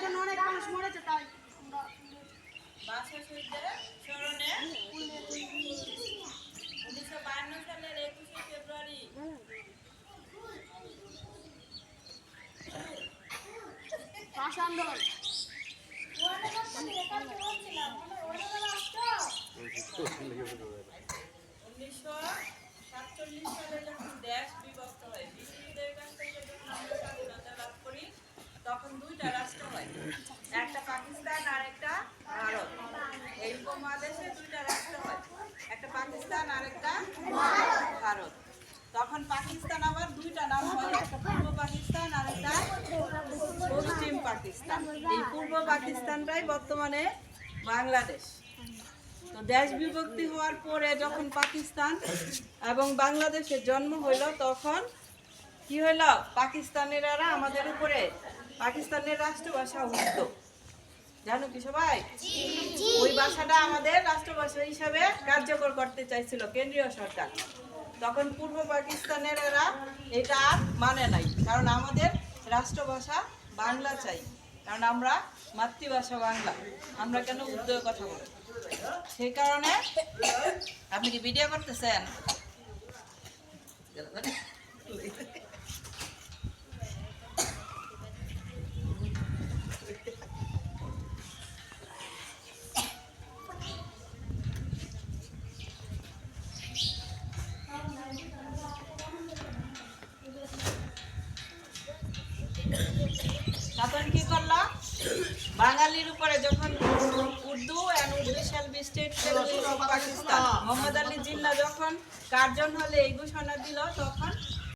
জন্য অনেক মানুষ মরেছে, তাই আমরা ভাষা শহীদদের স্মরণে 1952 সালের 21শে ফেব্রুয়ারি ভাষা আন্দোলন 1947 সালে যখন দেশ বিভক্ত হয়, ব্রিটিশদের কাছ থেকে যখন আমরা স্বাধীনতা লাভ করি, তখন দুইটা রাষ্ট্র হয়, একটা পাকিস্তান আর একটা ভারত। এই উপমহাদেশে দুইটা রাষ্ট্র হয়, একটা পাকিস্তান আর একটা ভারত। তখন পাকিস্তান আবার দুইটা নাম হয়, একটা পূর্ব পাকিস্তান আর একটা পশ্চিম পাকিস্তান। এই পূর্ব পাকিস্তানটাই বর্তমানে বাংলাদেশ। তো দেশ বিভক্তি হওয়ার পরে যখন পাকিস্তান এবং বাংলাদেশের জন্ম হইল, তখন কি হইল, পাকিস্তানিরা আমাদের উপরে পাকিস্তানের রাষ্ট্রভাষা উঠত, জানো কি সবাই? ওই ভাষাটা আমাদের রাষ্ট্রভাষা হিসাবে কার্যকর করতে চাইছিল কেন্দ্রীয় সরকার। তখন পূর্ব পাকিস্তানের এরা এটা আর মানে নাই, কারণ আমাদের রাষ্ট্রভাষা বাংলা চাই, কারণ আমরা মাতৃভাষা বাংলা, আমরা কেন উর্দুর কথা বলি। সেই কারণে আপনি কি ভিডিও করতেছেন? তখন কি করলো, বাঙালির উপরে যখন Urdu and Urdu shall be state Pakistan, Mohammad Ali Jinnah যখন কার্জন হলে এই ঘোষণা দিল, তখন